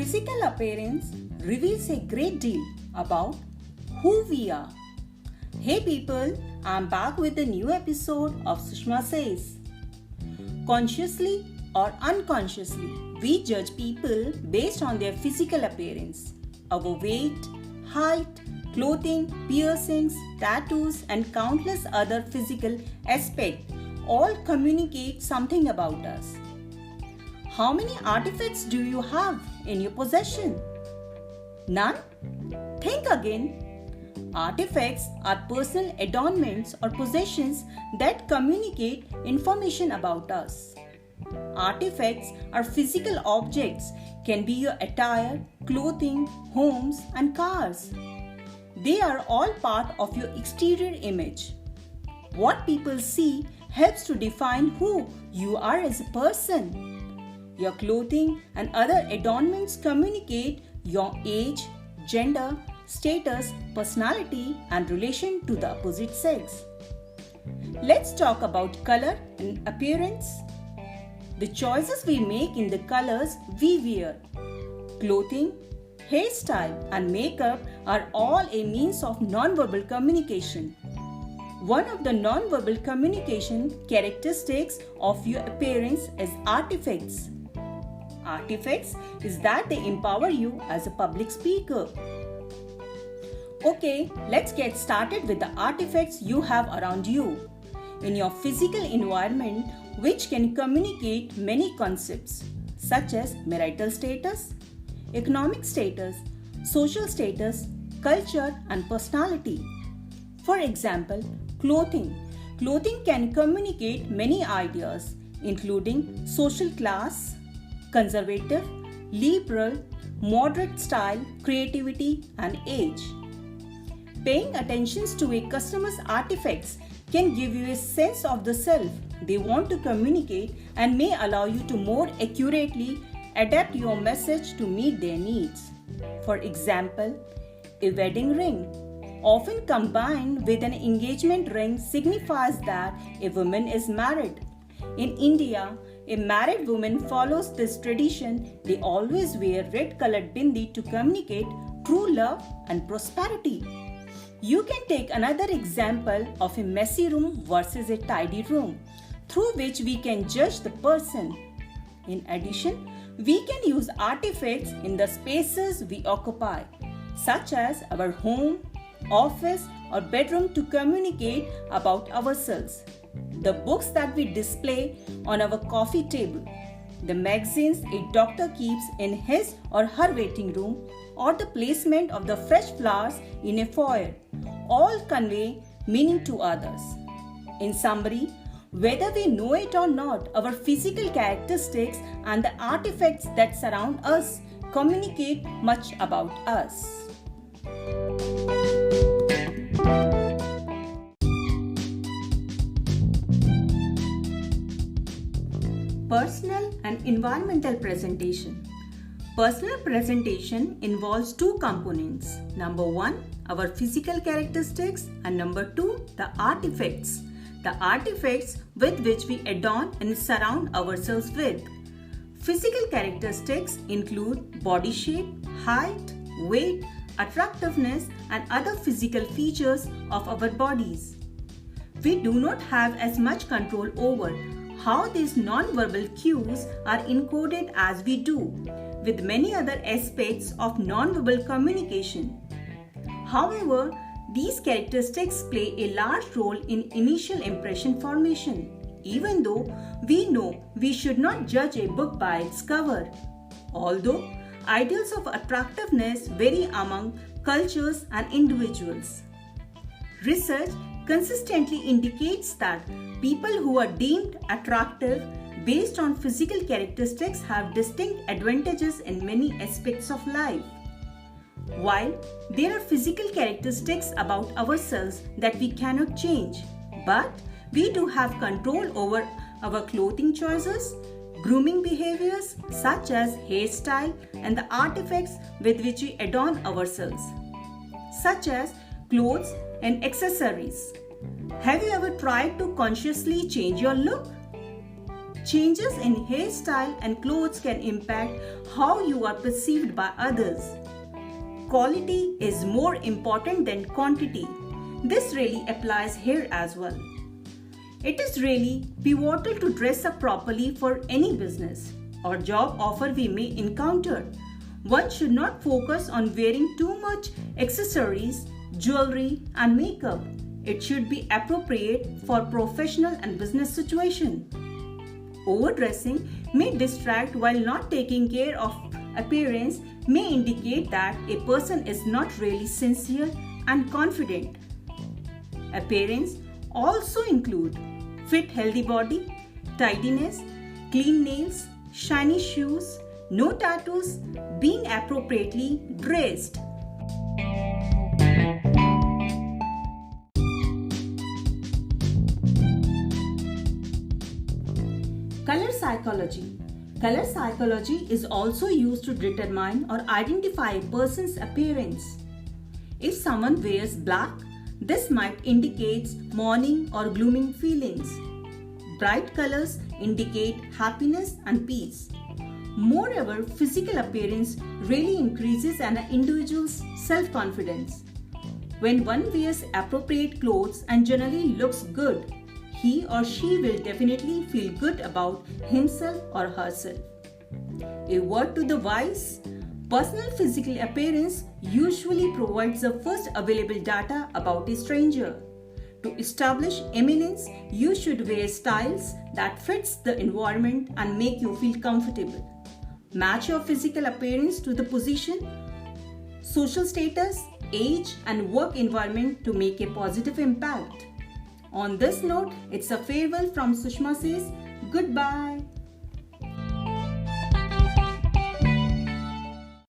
physical appearance reveals a great deal about who we are. Hey people, I'm back with a new episode of Sushma Says. Consciously or unconsciously, we judge people based on their physical appearance. Our weight, height, clothing, piercings, tattoos, and countless other physical aspects all communicate something about us. How many artifacts do you have in your possession? None? Think again. Artifacts are personal adornments or possessions that communicate information about us. Artifacts are physical objects, can be your attire, clothing, homes, and cars. They are all part of your exterior image. What people see helps to define who you are as a person. Your clothing and other adornments communicate your age, gender, status, personality, and relation to the opposite sex. Let's talk about color and appearance. The choices we make in the colors we wear, clothing, hairstyle, and makeup are all a means of non-verbal communication. One of the non-verbal communication characteristics of your appearance is artifacts. Artifacts is that they empower you as a public speaker. Okay, let's get started with the artifacts you have around you in your physical environment, which can communicate many concepts such as marital status, economic status, social status, culture, and personality. For example, clothing. Clothing can communicate many ideas, including social class, conservative, liberal, moderate style, creativity, and age. Paying attention to a customer's artifacts can give you a sense of the self they want to communicate and may allow you to more accurately adapt your message to meet their needs. For example, a wedding ring, often combined with an engagement ring, signifies that a woman is married. In India, a married woman follows this tradition. They always wear red-colored bindi to communicate true love and prosperity. You can take another example of a messy room versus a tidy room, through which we can judge the person. In addition, we can use artifacts in the spaces we occupy, such as our home, office, or bedroom to communicate about ourselves. The books that we display on our coffee table, the magazines a doctor keeps in his or her waiting room, or the placement of the fresh flowers in a foyer, all convey meaning to others. In summary, whether we know it or not, our physical characteristics and the artifacts that surround us communicate much about us. Personal and environmental presentation. Personal presentation involves two components. Number one, our physical characteristics, and number two, the artifacts. The artifacts with which we adorn and surround ourselves with. Physical characteristics include body shape, height, weight, attractiveness, and other physical features of our bodies. We do not have as much control over how these non-verbal cues are encoded as we do with many other aspects of non-verbal communication. However, these characteristics play a large role in initial impression formation, even though we know we should not judge a book by its cover. Although ideals of attractiveness vary among cultures and individuals. Research consistently indicates that people who are deemed attractive based on physical characteristics have distinct advantages in many aspects of life. While there are physical characteristics about ourselves that we cannot change, but we do have control over our clothing choices, grooming behaviors such as hairstyle, and the artifacts with which we adorn ourselves, such as clothes and accessories. Have you ever tried to consciously change your look? Changes in hairstyle and clothes can impact how you are perceived by others. Quality is more important than quantity. This really applies here as well. It is really pivotal to dress up properly for any business or job offer we may encounter. One should not focus on wearing too much accessories, jewelry, and makeup. It should be appropriate for professional and business situation. Overdressing may distract while not taking care of appearance may indicate that a person is not really sincere and confident. Appearance also include fit healthy body, tidiness, clean nails, shiny shoes, no tattoos, being appropriately dressed. Color psychology. Color psychology is also used to determine or identify a person's appearance. If someone wears black, this might indicate mourning or glooming feelings. Bright colors indicate happiness and peace. Moreover, physical appearance really increases an individual's self-confidence. When one wears appropriate clothes and generally looks good, he or she will definitely feel good about himself or herself. A word to the wise: personal physical appearance usually provides the first available data about a stranger. To establish eminence, you should wear styles that fits the environment and make you feel comfortable. Match your physical appearance to the position, social status, age, and work environment to make a positive impact. On this note, it's a farewell from Sushma says goodbye.